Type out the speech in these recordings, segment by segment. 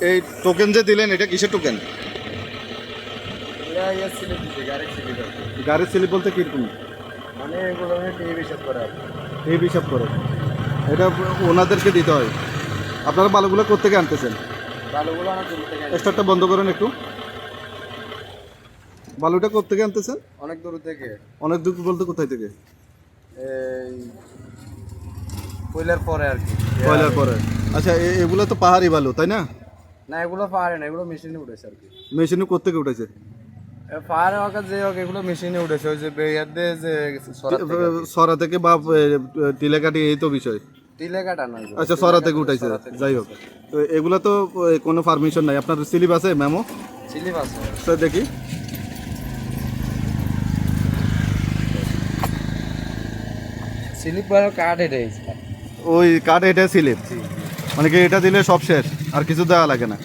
এই টোকেন যে দিলেন এটা কিসের টোকেন? গাড়ির স্লিপ বলতে কিরকম? মানে এগুলো টিভি হিসাব করে এই হিসাব করে এটা ওনাদেরকে দিতে হয়। আপনারা বালুগুলো কোত্থেকে আনতেছেন? বালুগুলো আমার জমি থেকে স্টারটা বন্ধ করেন একটু। বালুটা কোত্থেকে আনতেছেন? অনেক দূর থেকে। অনেক দূর বলতে কোথায় থেকে? এই কয়লার পরে আর কি। কয়লার পরে। আচ্ছা এগুলো তো পাহাড়ি বালু তাই না? না এগুলো পাহাড়ে না, এগুলো মেশিনে উঠেছে আর কি। মেশিনে কোত্থেকে উঠেছে? পাহাড়ে হোক যে হোক এগুলো মেশিনে উঠেছে, ওই যে বেয়ার দিয়ে যে সরা থেকে বা টিলেকাটি এই তো বিষয়। টিলে কাটা না। আচ্ছা সরা থেকে উঠাইছে, যাই হোক। তো এগুলো তো কোনো পারমিশন নাই। আপনার স্লিপ আছে মেমো? স্লিপ আছে স্যার দেখি। স্লিপ আর কার্ড এটাই। ওই কার্ড এটা স্লিপ, মানে কি এটা দিলে সব শেষ, আর কিছু দেওয়া লাগে না?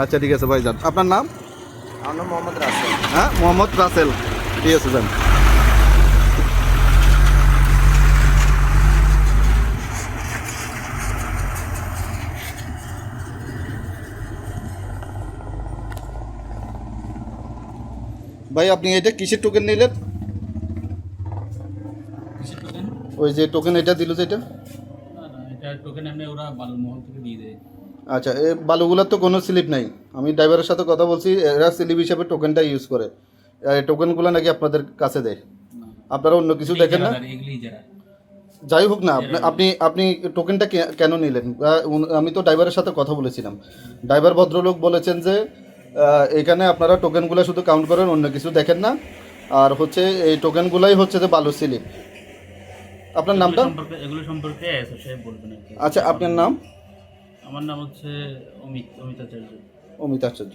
আচ্ছা ঠিক আছে ভাই যান। আপনার নাম? আমার নাম মোহাম্মদ রাসেল। হ্যাঁ মোহাম্মদ রাসেল, ঠিক আছে যান। ভাই আপনি এটা কিসের টোকেন নিলেন? ওই যে টোকেন এটা দিল যেটা। এটা টোকেন এমনি ওরা বালু মহল থেকে দিয়ে দেয়। আচ্ছা এই বালুগুলোর তো কোনো স্লিপ নাই। আমি ড্রাইভারের সাথে কথা বলছি, এরা স্লিপ হিসাবে টোকেনটা ইউজ করে। এই টোকেনগুলো নাকি আপনাদের কাছে দেয়, আপনারা অন্য কিছু দেখেন না? যাই হোক না, আপনি আপনি টোকেনটা কেন নিলেন? আমি তো ড্রাইভারের সাথে কথা বলেছিলাম। ড্রাইভার ভদ্রলোক বলেছেন যে এখানে আপনারা টোকেনগুলো শুধু কাউন্ট করেন, অন্য কিছু দেখেন না। আর হচ্ছে এই টোকেনগুলাই হচ্ছে যে বালু স্লিপ। আপনার নামটা? এগুলো সম্পর্কে এসব সাহেব বলবেন আর কি। আচ্ছা আপনার নাম? আমার নাম হচ্ছে অমিত আচার্য। অমিত আচার্য।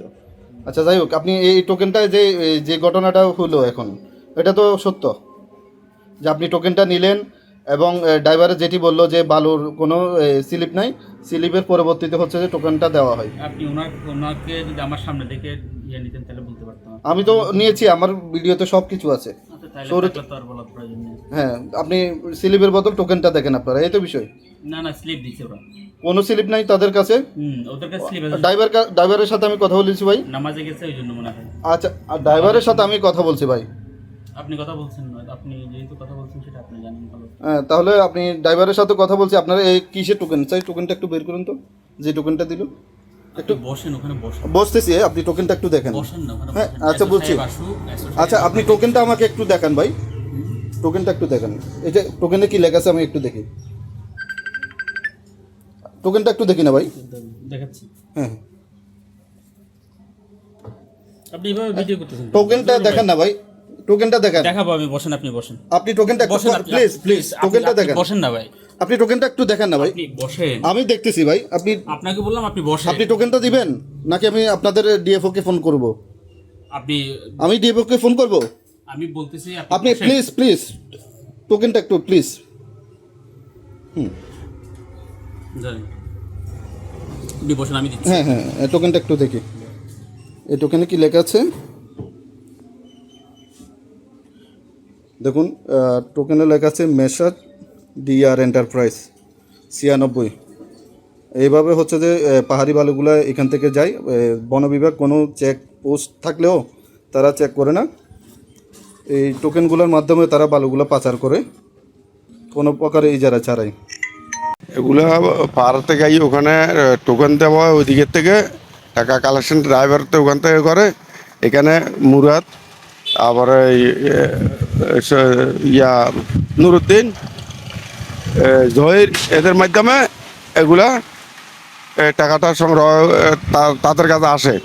আচ্ছা যাই হোক, আপনি এই টোকেনটা যে যে ঘটনাটা হলো এখন, এটা তো সত্য যে আপনি টোকেনটা নিলেন এবং ড্রাইভারে যেটি বললো যে বালুর কোনো স্লিপ নাই, স্লিপের পরবর্তীতে হচ্ছে যে টোকেনটা দেওয়া হয়। আপনি ওনাকে যদি আমার সামনে থেকে ইয়ে নিতেন তাহলে বলতে পারতাম। আমি তো নিয়েছি, আমার ভিডিওতে সব কিছু আছে। আচ্ছা তাহলে তো আর বলার প্রয়োজন নেই। হ্যাঁ আপনি স্লিপের বদল টোকেনটা দেখেন আপনারা, এই তো বিষয়। না স্লিপ দিচ্ছে ওরা। কোনো স্লিপ নাই তাদের কাছে। ওদের কাছে স্লিপ আছে। ড্রাইভারের সাথে আমি কথা বলেছি ভাই। নামাজে গেছে ওই জন্য মনে হয়। আচ্ছা ড্রাইভারের সাথে আমি কথা বলছি ভাই। আপনি কথা বলছেন না, আপনি যেহেতু কথা বলছেন সেটা আপনি জানেন ভালো। হ্যাঁ তাহলে আপনি ড্রাইভারের সাথে কথা বলছি। আপনারা এই কিসের টোকেন চাই? টোকেনটা একটু বের করুন তো, যে টোকেনটা দিল। একটু বসেন ওখানে, বসেন। বসতেছি, আপনি টোকেনটা একটু দেখেন। বসেন না ওখানে। হ্যাঁ আচ্ছা বলছি। আচ্ছা আপনি টোকেনটা আমাকে একটু দেখান ভাই, টোকেনটা একটু দেখান। এই যে টোকেনে কি লেখা আছে আমি একটু দেখি, টোকেনটা একটু দেখি না ভাই। দেখাচ্ছি। হ্যাঁ আপনি এভাবে ভিডিও করতেছেন। টোকেনটা দেখান না ভাই, টোকেনটা দেখান। দেখাবো আমি, বসেন আপনি বসেন। আপনি টোকেনটা বসেন প্লিজ প্লিজ টোকেনটা দেখান। বসেন না ভাই, আপনি টোকেনটা একটু দেখান না ভাই। আপনি বসেন। আমি দেখতেছি ভাই। আপনাকে বললাম আপনি বসেন। আপনি টোকেনটা দিবেন নাকি আমি আপনাদের ডিএফও কে ফোন করব? আমি ডিএফও কে ফোন করব? আমি বলতেছি আপনি প্লিজ প্লিজ টোকেনটা একটু প্লিজ। জানেন আপনি বসেন, আমি দিচ্ছি। হ্যাঁ হ্যাঁ টোকেনটা একটু দেখি। এই টোকেনে কি লেখা আছে দেখুন। টোকেনে লেখা আছে মেসার ডিআর এন্টারপ্রাইজ 96। এইভাবে হচ্ছে যে পাহাড়ি বালুগুলো এখান থেকে যায়। বন বিভাগ কোনো চেক পোস্ট থাকলেও তারা চেক করে না। এই টোকেনগুলোর মাধ্যমে তারা বালুগুলো পাচার করে, কোনো প্রকারে ইজারা ছাড়াই। এগুলো পাহাড় থেকে ওখানে টোকেন দেওয়া হয়, ওই দিকের থেকে টাকা কালেকশন ড্রাইভার তো ওখান থেকে করে। এখানে মুরাদ, আবার ইয়া নুরুদ্দিন, জহির, এদের মাধ্যমে এগুলা টাকাটা সংগ্রহ তাদের কাছে আসে।